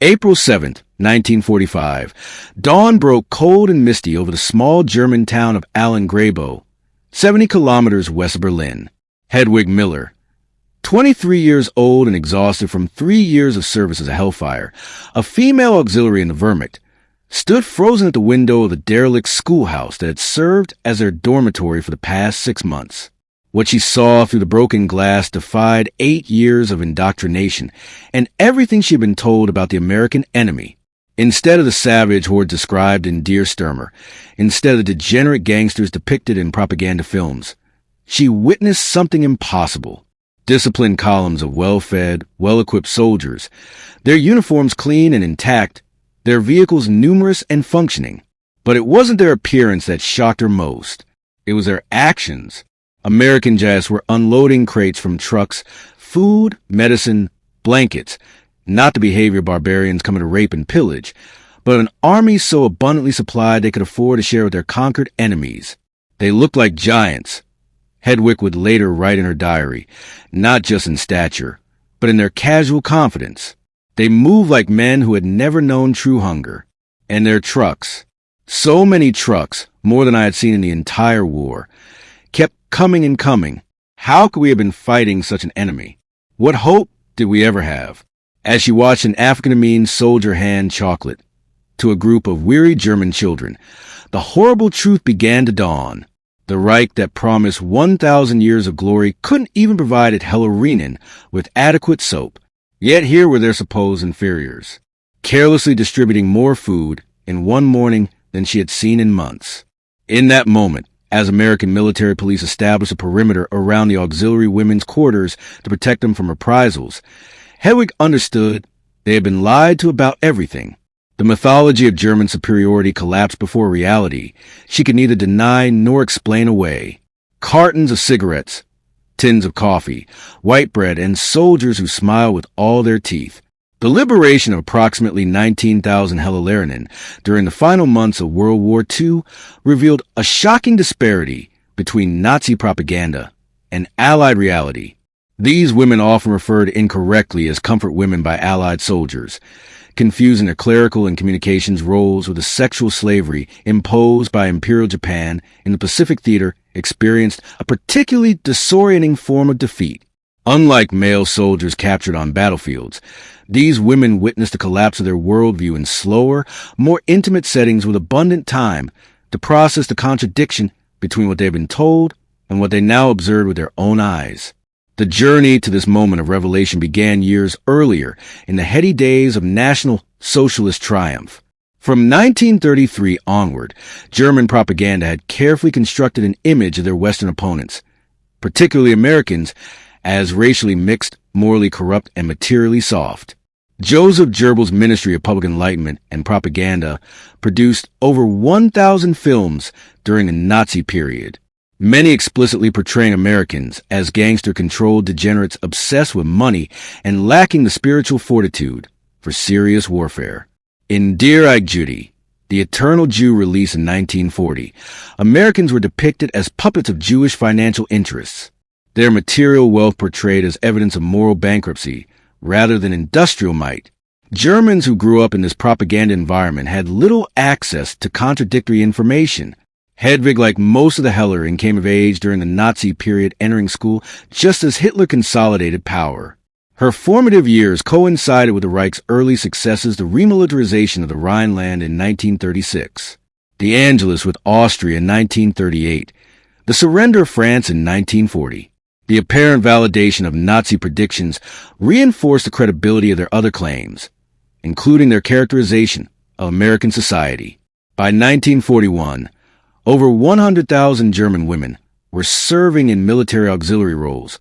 April 7th, 1945. Dawn broke cold and misty over the small German town of Alan-Grabo, 70 kilometers west of Berlin. Hedwig Miller, 23 years old and exhausted from 3 years of service as a Hellfire, a female auxiliary in the Wehrmacht, stood frozen at the window of the derelict schoolhouse that had served as their dormitory for the past 6 months. What she saw through the broken glass defied 8 years of indoctrination and everything she had been told about the American enemy. Instead of the savage horde described in Dear Sturmer, instead of the degenerate gangsters depicted in propaganda films, she witnessed something impossible. Disciplined columns of well-fed, well-equipped soldiers, their uniforms clean and intact, their vehicles numerous and functioning. But it wasn't their appearance that shocked her most. It was their actions. American jazz were unloading crates from trucks, food, medicine, blankets, not the behavior of barbarians coming to rape and pillage, but an army so abundantly supplied they could afford to share with their conquered enemies. They looked like giants. Hedwig would later write in her diary, not just in stature, but in their casual confidence. They moved like men who had never known true hunger. And their trucks, so many trucks, more than I had seen in the entire war, kept coming and coming. How could we have been fighting such an enemy? What hope did we ever have? As she watched an African-American soldier hand chocolate to a group of weary German children, the horrible truth began to dawn. The Reich that promised 1,000 years of glory couldn't even provide Hellerinnen with adequate soap. Yet here were their supposed inferiors, carelessly distributing more food in one morning than she had seen in months. In that moment, as American military police established a perimeter around the auxiliary women's quarters to protect them from reprisals, Hedwig understood they had been lied to about everything. The mythology of German superiority collapsed before reality she could neither deny nor explain away. Cartons of cigarettes, tins of coffee, white bread, and soldiers who smile with all their teeth. The liberation of approximately 19,000 Hellerinnen during the final months of World War II revealed a shocking disparity between Nazi propaganda and Allied reality. These women often referred incorrectly as comfort women by Allied soldiers, confusing their clerical and communications roles with the sexual slavery imposed by Imperial Japan in the Pacific Theater experienced a particularly disorienting form of defeat. Unlike male soldiers captured on battlefields, these women witnessed the collapse of their worldview in slower, more intimate settings with abundant time to process the contradiction between what they had been told and what they now observed with their own eyes. The journey to this moment of revelation began years earlier in the heady days of National Socialist triumph. From 1933 onward, German propaganda had carefully constructed an image of their Western opponents, particularly Americans, as racially mixed, morally corrupt, and materially soft. Joseph Goebbels' Ministry of Public Enlightenment and Propaganda produced over 1,000 films during the Nazi period, many explicitly portraying Americans as gangster-controlled degenerates obsessed with money and lacking the spiritual fortitude for serious warfare. In Dear Ike Judy, The Eternal Jew, released in 1940, Americans were depicted as puppets of Jewish financial interests, their material wealth portrayed as evidence of moral bankruptcy rather than industrial might. Germans who grew up in this propaganda environment had little access to contradictory information. Hedwig, like most of the Hellerinnen, came of age during the Nazi period, entering school just as Hitler consolidated power. Her formative years coincided with the Reich's early successes, the remilitarization of the Rhineland in 1936, the Angelus with Austria in 1938, the surrender of France in 1940. The apparent validation of Nazi predictions reinforced the credibility of their other claims, including their characterization of American society. By 1941, over 100,000 German women were serving in military auxiliary roles,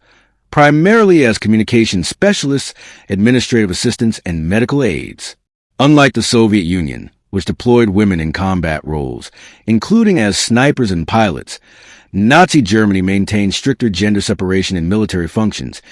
primarily as communication specialists, administrative assistants, and medical aides. Unlike the Soviet Union, which deployed women in combat roles, including as snipers and pilots, Nazi Germany maintained stricter gender separation in military functions,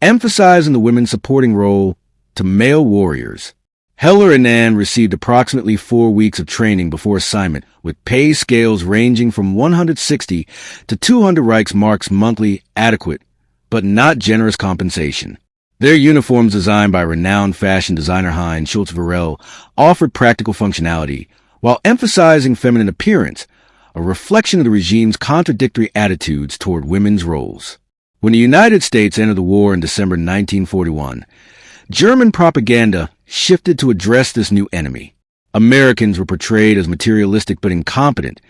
emphasizing the women's supporting role to male warriors. Hellerinnen received approximately 4 weeks of training before assignment, with pay scales ranging from 160 to 200 Reichsmarks monthly, adequate but not generous compensation. Their uniforms, designed by renowned fashion designer Heinz Schultz-Varell, offered practical functionality while emphasizing feminine appearance, a reflection of the regime's contradictory attitudes toward women's roles. When the United States entered the war in December 1941, German propaganda shifted to address this new enemy. Americans were portrayed as materialistic but incompetent,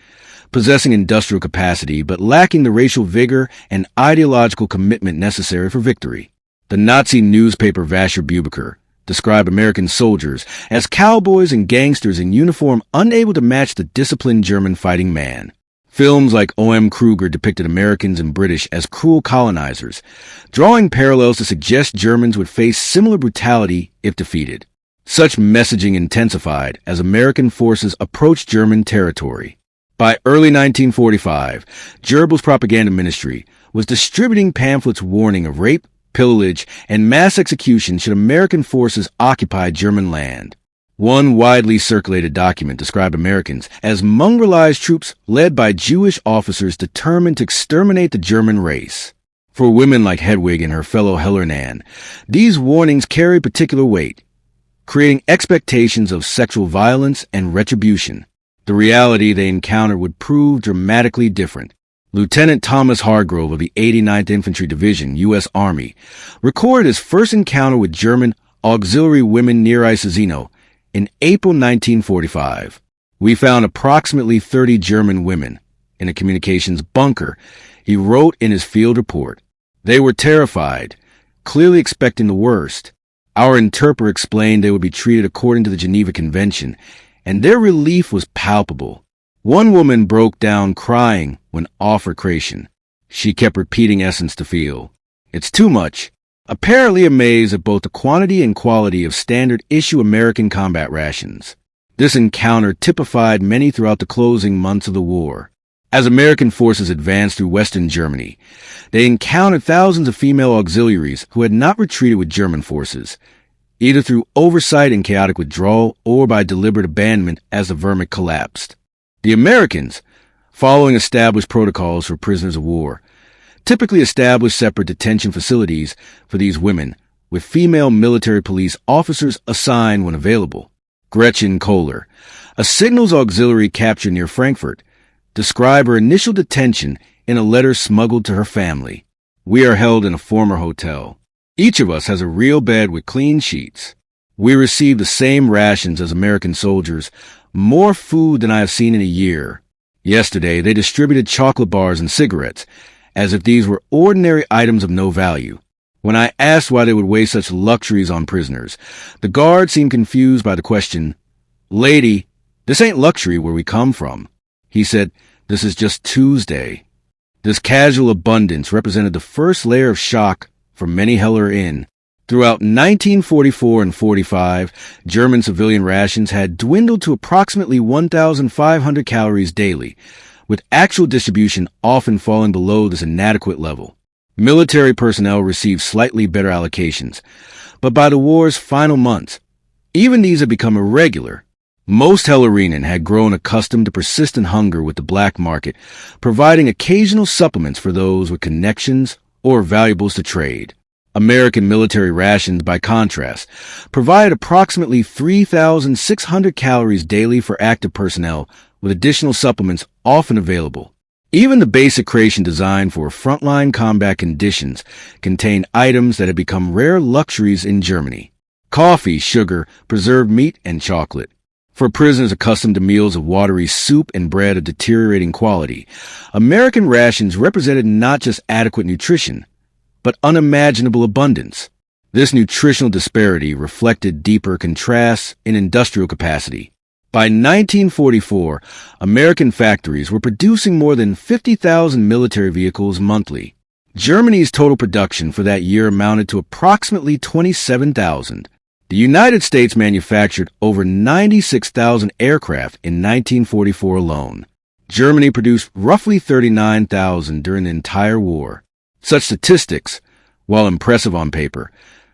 possessing industrial capacity but lacking the racial vigor and ideological commitment necessary for victory. The Nazi newspaper Vascher Bubiker described American soldiers as cowboys and gangsters in uniform unable to match the disciplined German fighting man. Films like O.M. Kruger depicted Americans and British as cruel colonizers, drawing parallels to suggest Germans would face similar brutality if defeated. Such messaging intensified as American forces approached German territory. By early 1945, Goebbels' propaganda ministry was distributing pamphlets warning of rape, pillage, and mass execution should American forces occupy German land. One widely circulated document described Americans as mongrelized troops led by Jewish officers determined to exterminate the German race. For women like Hedwig and her fellow Hellernan, these warnings carried particular weight, creating expectations of sexual violence and retribution. The reality they encountered would prove dramatically different. Lieutenant Thomas Hargrove of the 89th Infantry Division, U.S. Army, recorded his first encounter with German auxiliary women near Isozino in April 1945. We found approximately 30 German women in a communications bunker, he wrote in his field report. They were terrified, clearly expecting the worst. Our interpreter explained they would be treated according to the Geneva Convention, and their relief was palpable. One woman broke down crying when offered ration. She kept repeating essence to feel. It's too much. Apparently amazed at both the quantity and quality of standard-issue American combat rations. This encounter typified many throughout the closing months of the war. As American forces advanced through Western Germany, they encountered thousands of female auxiliaries who had not retreated with German forces, either through oversight and chaotic withdrawal or by deliberate abandonment as the Wehrmacht collapsed. The Americans, following established protocols for prisoners of war, typically established separate detention facilities for these women, with female military police officers assigned when available. Gretchen Kohler, a signals auxiliary captured near Frankfurt, described her initial detention in a letter smuggled to her family. We are held in a former hotel. Each of us has a real bed with clean sheets. We receive the same rations as American soldiers, more food than I have seen in a year. Yesterday, they distributed chocolate bars and cigarettes, as if these were ordinary items of no value. When I asked why they would waste such luxuries on prisoners, the guard seemed confused by the question. Lady, this ain't luxury where we come from. He said, this is just Tuesday. This casual abundance represented the first layer of shock for many Heller Inn. Throughout 1944 and 45, German civilian rations had dwindled to approximately 1,500 calories daily, with actual distribution often falling below this inadequate level. Military personnel received slightly better allocations, but by the war's final months, even these had become irregular. Most Hellerinnen had grown accustomed to persistent hunger with the black market, providing occasional supplements for those with connections or valuables to trade. American military rations, by contrast, provide approximately 3,600 calories daily for active personnel, with additional supplements often available. Even the basic ration designed for frontline combat conditions contained items that had become rare luxuries in Germany: coffee, sugar, preserved meat, and chocolate. For prisoners accustomed to meals of watery soup and bread of deteriorating quality, American rations represented not just adequate nutrition, but unimaginable abundance. This nutritional disparity reflected deeper contrasts in industrial capacity. By 1944, American factories were producing more than 50,000 military vehicles monthly. Germany's total production for that year amounted to approximately 27,000. The United States manufactured over 96,000 aircraft in 1944 alone. Germany produced roughly 39,000 during the entire war. Such statistics, while impressive on paper,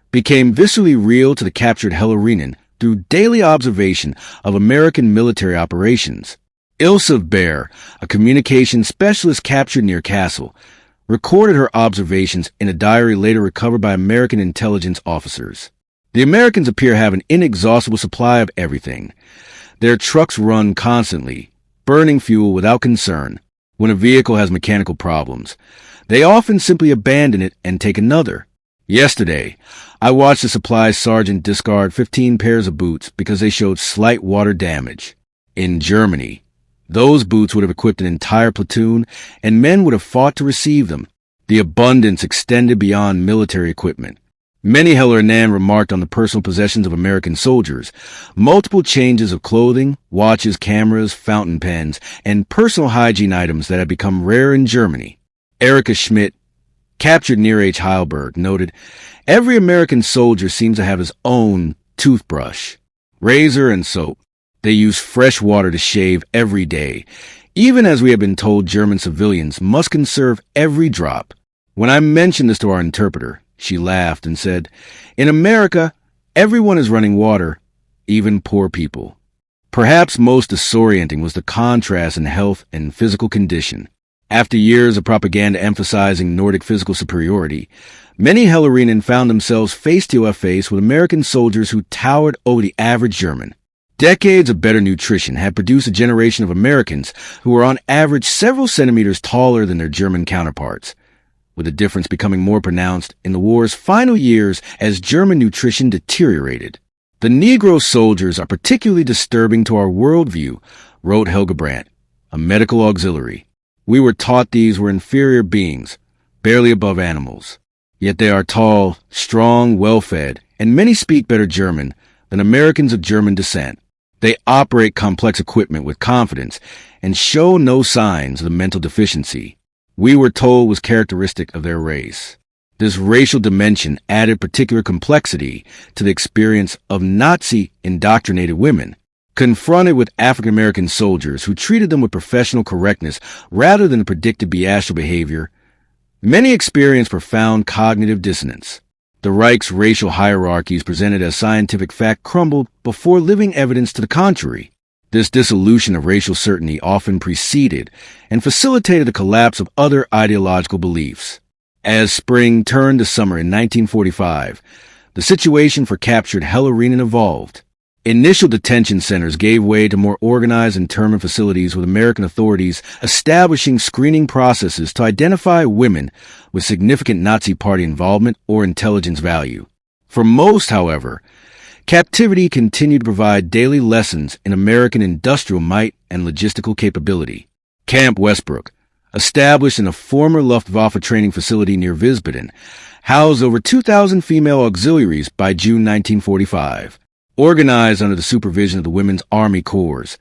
became viscerally real to the captured Hellerinnen through daily observation of American military operations. Ilse Baer, a communications specialist captured near Kassel, recorded her observations in a diary later recovered by American intelligence officers. The Americans appear to have an inexhaustible supply of everything. Their trucks run constantly, burning fuel without concern. When a vehicle has mechanical problems, they often simply abandon it and take another. Yesterday, I watched a supply sergeant discard 15 pairs of boots because they showed slight water damage. In Germany, those boots would have equipped an entire platoon, and men would have fought to receive them. The abundance extended beyond military equipment. Many Heller Anand remarked on the personal possessions of American soldiers, multiple changes of clothing, watches, cameras, fountain pens, and personal hygiene items that had become rare in Germany. Erika Schmidt, captured near H. Heilberg, noted, "Every American soldier seems to have his own toothbrush, razor, and soap. They use fresh water to shave every day, even as we have been told German civilians must conserve every drop." When I mentioned this to our interpreter, she laughed and said, "In America, everyone is running water, even poor people." Perhaps most disorienting was the contrast in health and physical condition. After years of propaganda emphasizing Nordic physical superiority, many Hellerinnen found themselves face to face with American soldiers who towered over the average German. Decades of better nutrition had produced a generation of Americans who were on average several centimeters taller than their German counterparts, with the difference becoming more pronounced in the war's final years as German nutrition deteriorated. "The Negro soldiers are particularly disturbing to our worldview," wrote Helga Brandt, a medical auxiliary. "We were taught these were inferior beings, barely above animals. Yet they are tall, strong, well-fed, and many speak better German than Americans of German descent. They operate complex equipment with confidence and show no signs of the mental deficiency we were told was characteristic of their race." This racial dimension added particular complexity to the experience of Nazi-indoctrinated women, confronted with African-American soldiers who treated them with professional correctness rather than predicted bestial behavior. Many experienced profound cognitive dissonance. The Reich's racial hierarchies presented as scientific fact crumbled before living evidence to the contrary. This dissolution of racial certainty often preceded and facilitated the collapse of other ideological beliefs. As spring turned to summer in 1945, the situation for captured Hellerinnen evolved. Initial detention centers gave way to more organized internment facilities, with American authorities establishing screening processes to identify women with significant Nazi Party involvement or intelligence value. For most, however, captivity continued to provide daily lessons in American industrial might and logistical capability. Camp Westbrook, established in a former Luftwaffe training facility near Wiesbaden, housed over 2,000 female auxiliaries by June 1945. Organized under the supervision of the Women's Army Corps,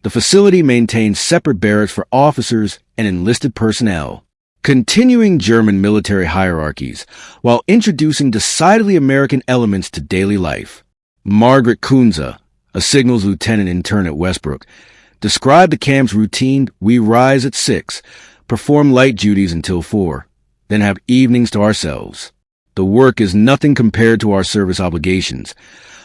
the facility maintained separate barracks for officers and enlisted personnel, continuing German military hierarchies while introducing decidedly American elements to daily life. Margaret Kunze, a signals lieutenant intern at Westbrook, described the camp's routine: "We rise at 6, perform light duties until 4, then have evenings to ourselves. The work is nothing compared to our service obligations,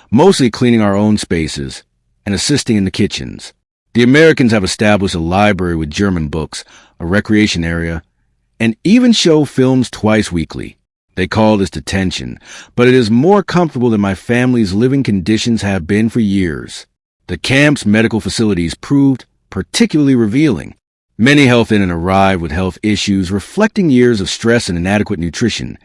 mostly cleaning our own spaces and assisting in the kitchens. The Americans have established a library with German books, a recreation area, and even show films twice weekly. They call this detention, but it is more comfortable than my family's living conditions have been for years." The camp's medical facilities proved particularly revealing. Many Hellerinnen arrived with health issues reflecting years of stress and inadequate nutrition,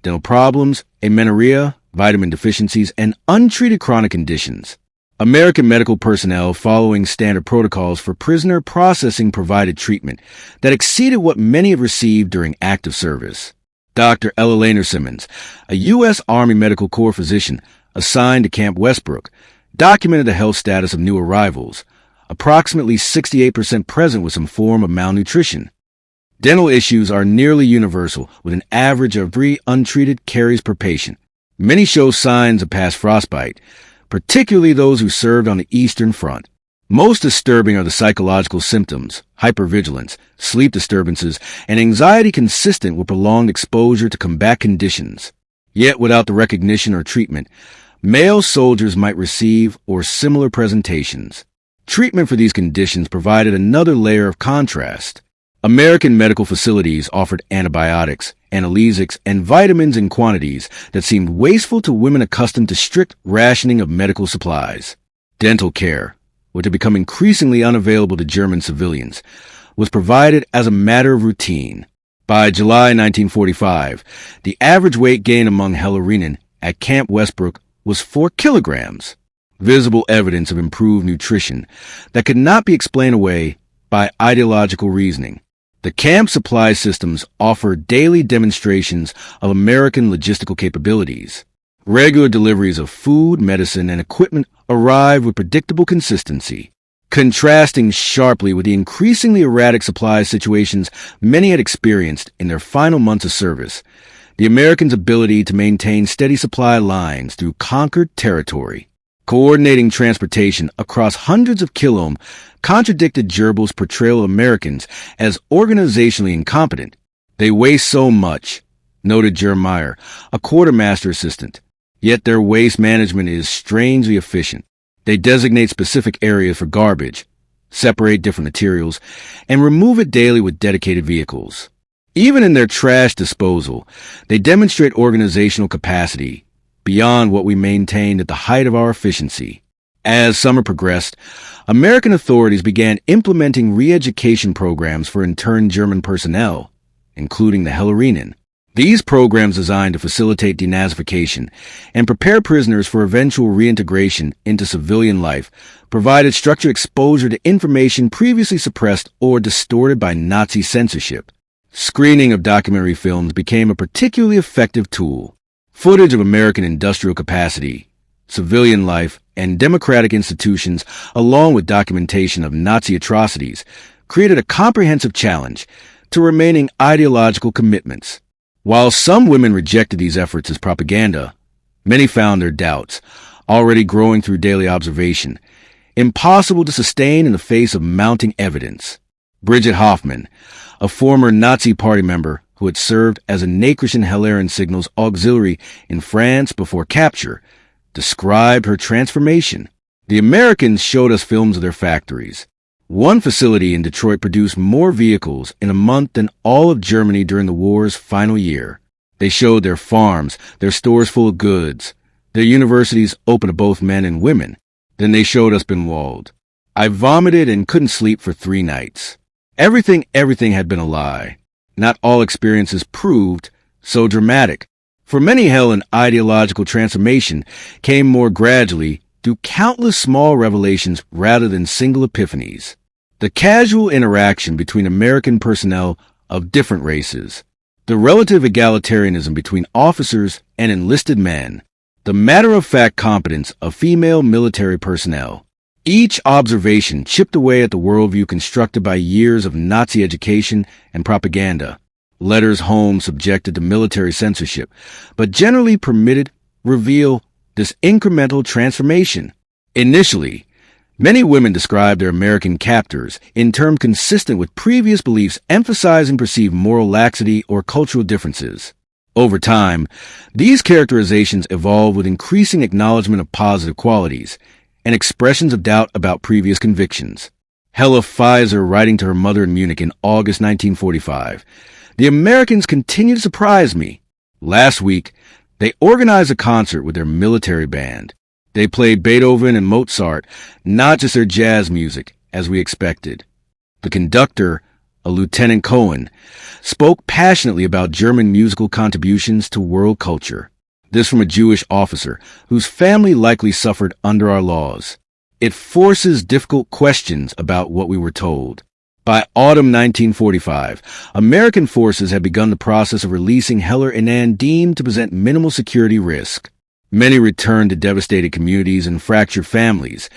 dental problems, amenorrhea, vitamin deficiencies, and untreated chronic conditions. American medical personnel, following standard protocols for prisoner processing, provided treatment that exceeded what many have received during active service. Dr. Ella Lehner Simmons, a U.S. Army Medical Corps physician assigned to Camp Westbrook, documented the health status of new arrivals, approximately 68% present with some form of malnutrition. Dental issues are nearly universal, with an average of 3 untreated caries per patient. Many show signs of past frostbite, particularly those who served on the Eastern Front. Most disturbing are the psychological symptoms: hypervigilance, sleep disturbances, and anxiety consistent with prolonged exposure to combat conditions. Yet without the recognition or treatment, male soldiers might receive or similar presentations. Treatment for these conditions provided another layer of contrast. American medical facilities offered antibiotics, analgesics, and vitamins in quantities that seemed wasteful to women accustomed to strict rationing of medical supplies. Dental care, which had become increasingly unavailable to German civilians, was provided as a matter of routine. By July 1945, the average weight gain among Hellerinnen at Camp Westbrook was 4 kilograms, visible evidence of improved nutrition that could not be explained away by ideological reasoning. The camp supply systems offered daily demonstrations of American logistical capabilities. Regular deliveries of food, medicine, and equipment arrived with predictable consistency, contrasting sharply with the increasingly erratic supply situations many had experienced in their final months of service. The Americans' ability to maintain steady supply lines through conquered territory, coordinating transportation across hundreds of kilometers, contradicted Gerbils' portrayal of Americans as organizationally incompetent. They waste so much, noted Jeremiah, a quartermaster assistant. Yet their waste management is strangely efficient. They designate specific areas for garbage, separate different materials, and remove it daily with dedicated vehicles. Even in their trash disposal, they demonstrate organizational capacity beyond what we maintained at the height of our efficiency. As summer progressed, American authorities began implementing re-education programs for interned German personnel, including the Hellerinnen. These programs designed to facilitate denazification and prepare prisoners for eventual reintegration into civilian life provided structured exposure to information previously suppressed or distorted by Nazi censorship. Screening of documentary films became a particularly effective tool. Footage of American industrial capacity, civilian life, and democratic institutions, along with documentation of Nazi atrocities, created a comprehensive challenge to remaining ideological commitments. While some women rejected these efforts as propaganda, many found their doubts, already growing through daily observation, impossible to sustain in the face of mounting evidence. Bridget Hoffman, a former Nazi Party member who had served as a Nachrichten Helleren Signals auxiliary in France before capture, described her transformation. The Americans showed us films of their factories. One facility in Detroit produced more vehicles in a month than all of Germany during the war's final year. They showed their farms, their stores full of goods, their universities open to both men and women. Then they showed us Buchenwald. I vomited and couldn't sleep for 3 nights. Everything had been a lie. Not all experiences proved so dramatic. For many, hell and ideological transformation came more gradually through countless small revelations rather than single epiphanies. The casual interaction between American personnel of different races, the relative egalitarianism between officers and enlisted men, the matter-of-fact competence of female military personnel. Each observation chipped away at the worldview constructed by years of Nazi education and propaganda. Letters home subjected to military censorship, but generally permitted reveal this incremental transformation. Initially, many women described their American captors in terms consistent with previous beliefs emphasizing perceived moral laxity or cultural differences. Over time, these characterizations evolved with increasing acknowledgement of positive qualities and expressions of doubt about previous convictions. Hella Pfizer, writing to her mother in Munich in August 1945, "The Americans continue to surprise me. Last week, they organized a concert with their military band. They played Beethoven and Mozart, not just their jazz music, as we expected. The conductor, a Lieutenant Cohen, spoke passionately about German musical contributions to world culture. This from a Jewish officer whose family likely suffered under our laws. It forces difficult questions about what we were told." By autumn 1945, American forces had begun the process of releasing Hellerinnen deemed to present minimal security risk. Many returned to devastated communities and fractured families,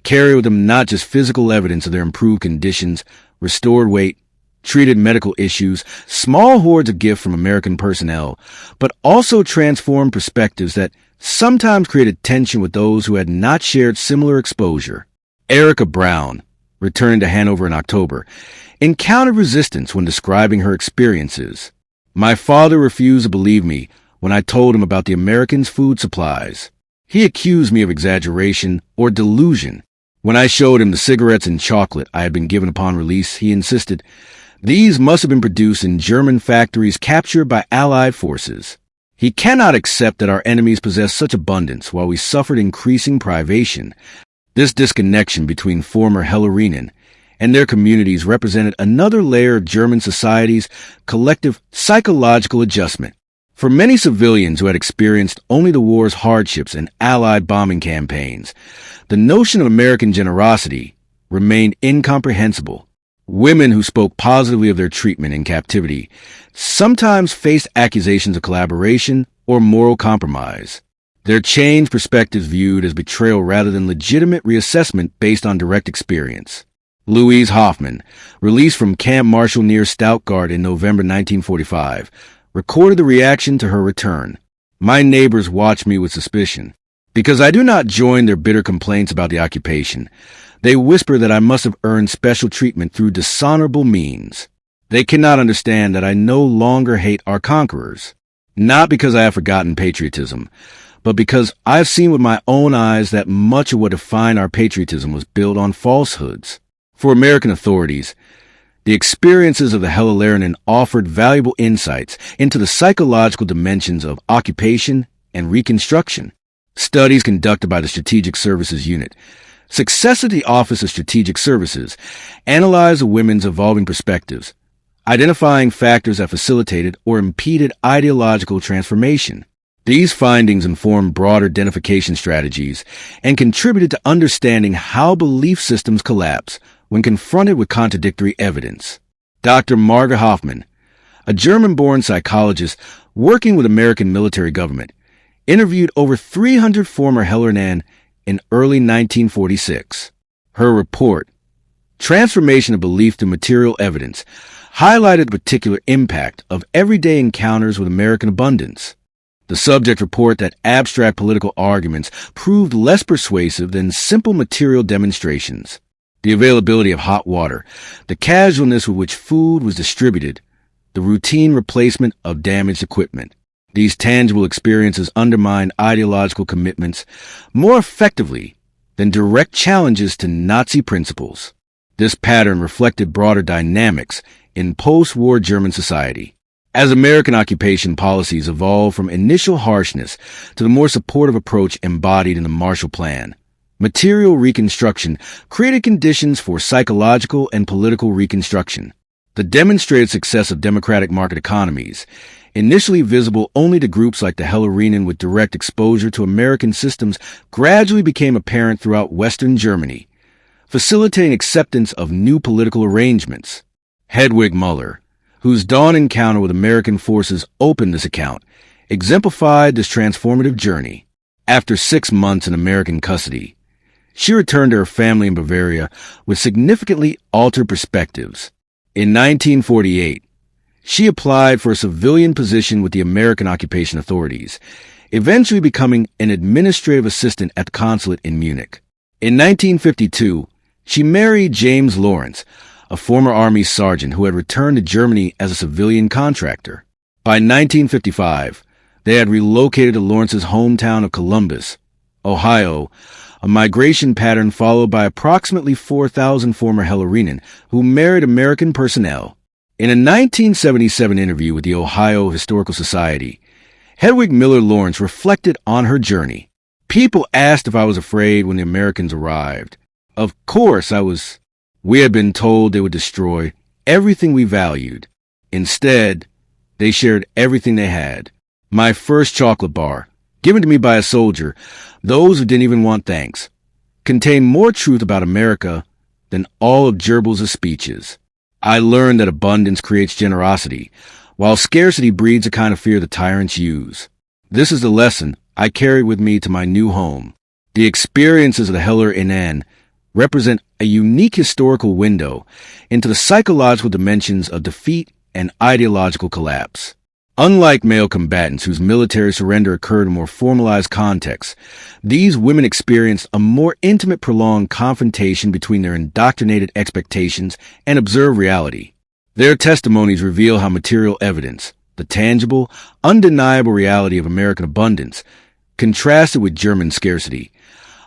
carry with them not just physical evidence of their improved conditions, restored weight, treated medical issues, small hordes of gifts from American personnel, but also transformed perspectives that sometimes created tension with those who had not shared similar exposure. Erica Brown, returned to Hanover in October, encountered resistance when describing her experiences. "My father refused to believe me when I told him about the Americans' food supplies. He accused me of exaggeration or delusion. When I showed him the cigarettes and chocolate I had been given upon release, he insisted, These must have been produced in German factories captured by Allied forces. He cannot accept that our enemies possessed such abundance while we suffered increasing privation. This disconnection between former Hellerinnen and their communities represented another layer of German society's collective psychological adjustment. For many civilians who had experienced only the war's hardships and Allied bombing campaigns, the notion of American generosity remained incomprehensible. Women who spoke positively of their treatment in captivity sometimes faced accusations of collaboration or moral compromise. Their changed perspectives viewed as betrayal rather than legitimate reassessment based on direct experience. Louise Hoffman, released from Camp Marshall near Stuttgart in November 1945, recorded the reaction to her return. My neighbors watch me with suspicion. Because I do not join their bitter complaints about the occupation, they whisper that I must have earned special treatment through dishonorable means. They cannot understand that I no longer hate our conquerors, not because I have forgotten patriotism, but because I have seen with my own eyes that much of what defined our patriotism was built on falsehoods. For American authorities, the experiences of the Hella Lerinen offered valuable insights into the psychological dimensions of occupation and reconstruction. Studies conducted by the Strategic Services Unit, success at the Office of Strategic Services, analyzed the women's evolving perspectives, identifying factors that facilitated or impeded ideological transformation. These findings informed broader identification strategies and contributed to understanding how belief systems collapse when confronted with contradictory evidence. Dr. Margaret Hoffman, a German-born psychologist working with American military government, interviewed over 300 former Hellerinnen in early 1946. Her report, Transformation of Belief Through Material Evidence, highlighted the particular impact of everyday encounters with American abundance. The subject report that abstract political arguments proved less persuasive than simple material demonstrations. The availability of hot water, the casualness with which food was distributed, the routine replacement of damaged equipment. These tangible experiences undermine ideological commitments more effectively than direct challenges to Nazi principles. This pattern reflected broader dynamics in post-war German society. As American occupation policies evolved from initial harshness to the more supportive approach embodied in the Marshall Plan, material reconstruction created conditions for psychological and political reconstruction. The demonstrated success of democratic market economies, initially visible only to groups like the Hellerinnen with direct exposure to American systems, gradually became apparent throughout Western Germany, facilitating acceptance of new political arrangements. Hedwig Muller, whose dawn encounter with American forces opened this account, exemplified this transformative journey. After 6 months in American custody, she returned to her family in Bavaria with significantly altered perspectives. In 1948, she applied for a civilian position with the American occupation authorities, eventually becoming an administrative assistant at the consulate in Munich. In 1952, she married James Lawrence, a former Army sergeant who had returned to Germany as a civilian contractor. By 1955, they had relocated to Lawrence's hometown of Columbus, Ohio, a migration pattern followed by approximately 4,000 former Hellerinnen who married American personnel. In a 1977 interview with the Ohio Historical Society, Hedwig Miller Lawrence reflected on her journey. People asked if I was afraid when the Americans arrived. Of course I was. We had been told they would destroy everything we valued. Instead, they shared everything they had. My first chocolate bar, given to me by a soldier, those who didn't even want thanks, contained more truth about America than all of Goebbels' speeches. I learned that abundance creates generosity, while scarcity breeds a kind of fear the tyrants use. This is the lesson I carried with me to my new home. The experiences of the Hellerinnen represent a unique historical window into the psychological dimensions of defeat and ideological collapse. Unlike male combatants whose military surrender occurred in more formalized contexts, these women experienced a more intimate, prolonged confrontation between their indoctrinated expectations and observed reality. Their testimonies reveal how material evidence, the tangible, undeniable reality of American abundance, contrasted with German scarcity,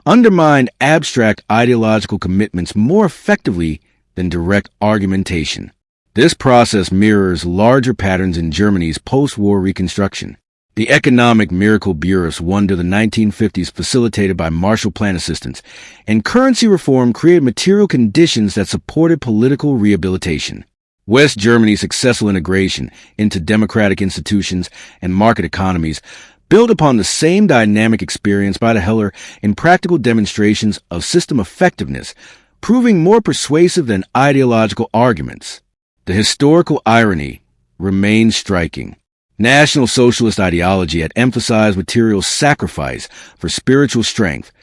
undermined abstract ideological commitments more effectively than direct argumentation. This process mirrors larger patterns in Germany's post-war reconstruction. The economic miracle Burrus won during the 1950s facilitated by Marshall Plan assistance, and currency reform created material conditions that supported political rehabilitation. West Germany's successful integration into democratic institutions and market economies built upon the same dynamic experience by the Heller in practical demonstrations of system effectiveness, proving more persuasive than ideological arguments. The historical irony remains striking. National Socialist ideology had emphasized material sacrifice for spiritual strength,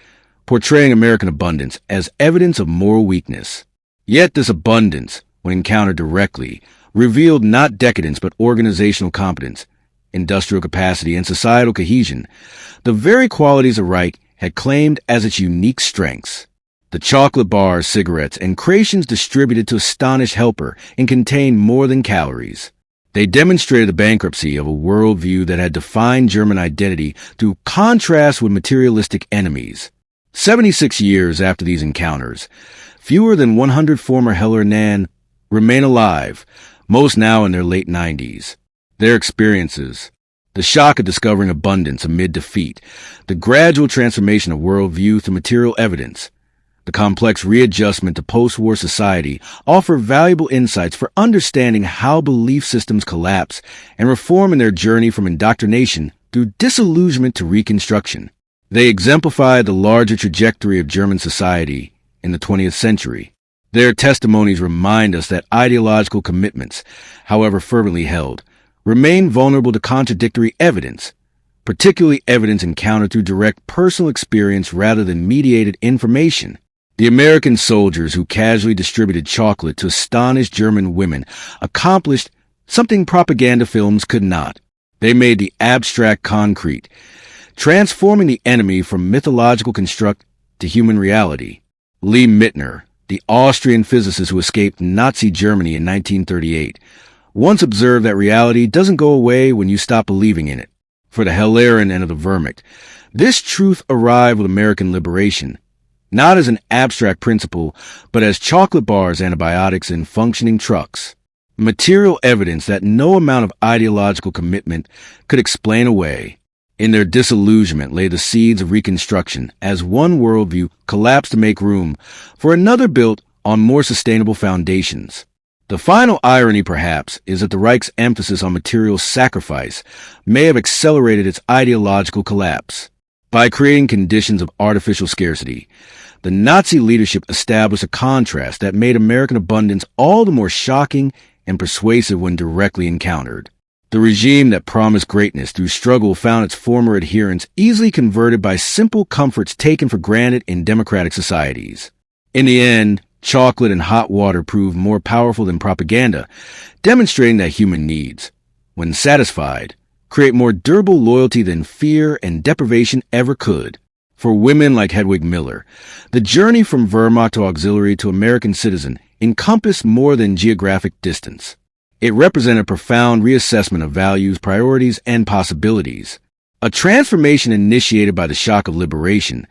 portraying American abundance as evidence of moral weakness. Yet this abundance, when encountered directly, revealed not decadence but organizational competence, industrial capacity, and societal cohesion, the very qualities the Reich had claimed as its unique strengths. The chocolate bars, cigarettes, and creations distributed to astonish helper and contained more than calories. They demonstrated the bankruptcy of a worldview that had defined German identity through contrast with materialistic enemies. 76 years after these encounters, fewer than 100 former Heller Nan remain alive, most now in their late 90s. Their experiences, the shock of discovering abundance amid defeat, the gradual transformation of worldview through material evidence, the complex readjustment to post-war society offer valuable insights for understanding how belief systems collapse and reform in their journey from indoctrination through disillusionment to reconstruction. They exemplify the larger trajectory of German society in the 20th century. Their testimonies remind us that ideological commitments, however fervently held, remain vulnerable to contradictory evidence, particularly evidence encountered through direct personal experience rather than mediated information. The American soldiers who casually distributed chocolate to astonish German women accomplished something propaganda films could not. They made the abstract concrete, transforming the enemy from mythological construct to human reality. Lee Mittner, the Austrian physicist who escaped Nazi Germany in 1938, once observed that reality doesn't go away when you stop believing in it. For the Hellerian and of the Wehrmacht, this truth arrived with American liberation, not as an abstract principle, but as chocolate bars, antibiotics, and functioning trucks. Material evidence that no amount of ideological commitment could explain away. In their disillusionment lay the seeds of reconstruction as one worldview collapsed to make room for another built on more sustainable foundations. The final irony, perhaps, is that the Reich's emphasis on material sacrifice may have accelerated its ideological collapse. By creating conditions of artificial scarcity, the Nazi leadership established a contrast that made American abundance all the more shocking and persuasive when directly encountered. The regime that promised greatness through struggle found its former adherents easily converted by simple comforts taken for granted in democratic societies. In the end, chocolate and hot water proved more powerful than propaganda, demonstrating that human needs, when satisfied, create more durable loyalty than fear and deprivation ever could. For women like Hedwig Miller, the journey from Wehrmacht to auxiliary to American citizen encompassed more than geographic distance. It represented a profound reassessment of values, priorities, and possibilities. A transformation initiated by the shock of liberation,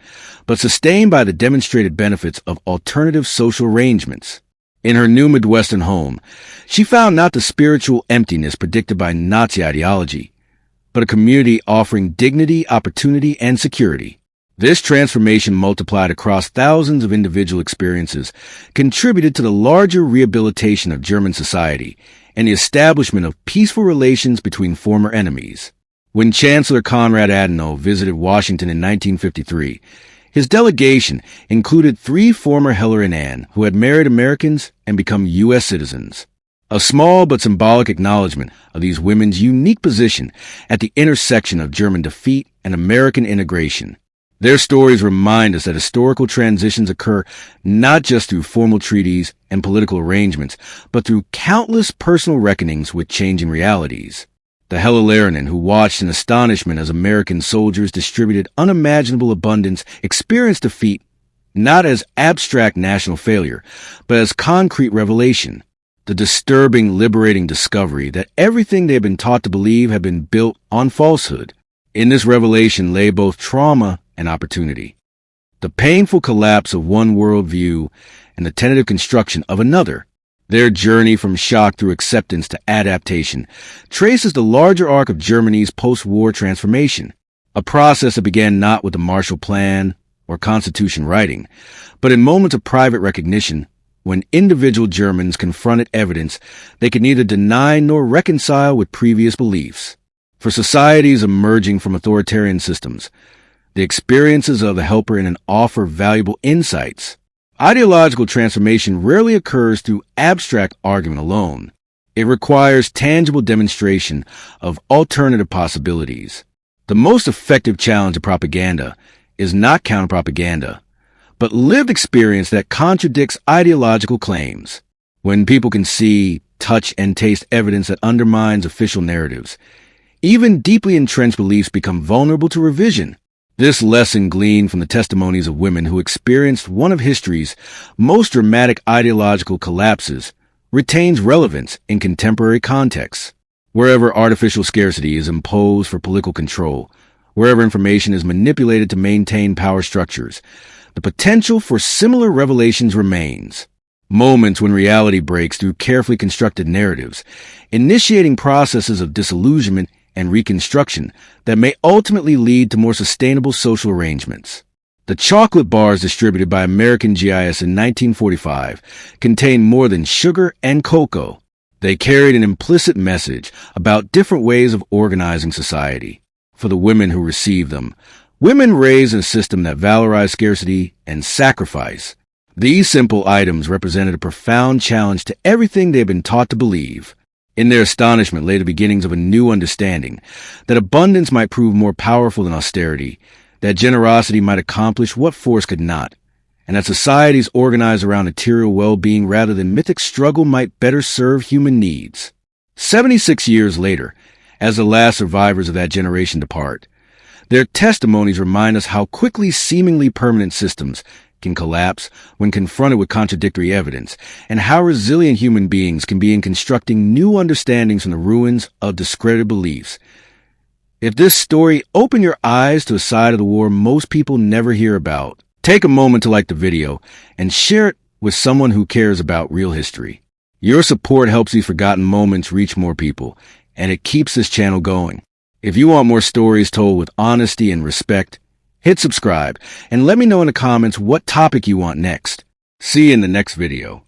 but sustained by the demonstrated benefits of alternative social arrangements. In her new Midwestern home, she found not the spiritual emptiness predicted by Nazi ideology, but a community offering dignity, opportunity, and security. This transformation, multiplied across thousands of individual experiences, contributed to the larger rehabilitation of German society and the establishment of peaceful relations between former enemies. When Chancellor Konrad Adenauer visited Washington in 1953, his delegation included 3 former Heller and Ann who had married Americans and become U.S. citizens. A small but symbolic acknowledgement of these women's unique position at the intersection of German defeat and American integration. Their stories remind us that historical transitions occur not just through formal treaties and political arrangements, but through countless personal reckonings with changing realities. The Hellerinnen who watched in astonishment as American soldiers distributed unimaginable abundance experienced defeat not as abstract national failure, but as concrete revelation. The disturbing, liberating discovery that everything they had been taught to believe had been built on falsehood. In this revelation lay both trauma and opportunity. The painful collapse of one worldview and the tentative construction of another. Their journey from shock through acceptance to adaptation traces the larger arc of Germany's post-war transformation, a process that began not with the Marshall Plan or Constitution writing, but in moments of private recognition when individual Germans confronted evidence they could neither deny nor reconcile with previous beliefs. For societies emerging from authoritarian systems, the experiences of the helper in offer valuable insights. Ideological transformation rarely occurs through abstract argument alone. It requires tangible demonstration of alternative possibilities. The most effective challenge of propaganda is not counterpropaganda, but lived experience that contradicts ideological claims. When people can see, touch, and taste evidence that undermines official narratives, even deeply entrenched beliefs become vulnerable to revision. This lesson gleaned from the testimonies of women who experienced one of history's most dramatic ideological collapses retains relevance in contemporary contexts. Wherever artificial scarcity is imposed for political control, wherever information is manipulated to maintain power structures, the potential for similar revelations remains. Moments when reality breaks through carefully constructed narratives, initiating processes of disillusionment and reconstruction that may ultimately lead to more sustainable social arrangements. The chocolate bars distributed by American GIS in 1945 contained more than sugar and cocoa. They carried an implicit message about different ways of organizing society. For the women who received them, women raised in a system that valorized scarcity and sacrifice. These simple items represented a profound challenge to everything they had been taught to believe. In their astonishment lay the beginnings of a new understanding, that abundance might prove more powerful than austerity, that generosity might accomplish what force could not, and that societies organized around material well-being rather than mythic struggle might better serve human needs. 76 years later, as the last survivors of that generation depart, their testimonies remind us how quickly seemingly permanent systems can collapse when confronted with contradictory evidence, and how resilient human beings can be in constructing new understandings from the ruins of discredited beliefs. If this story opened your eyes to a side of the war most people never hear about, take a moment to like the video and share it with someone who cares about real history. Your support helps these forgotten moments reach more people, and it keeps this channel going. If you want more stories told with honesty and respect, hit subscribe and let me know in the comments what topic you want next. See you in the next video.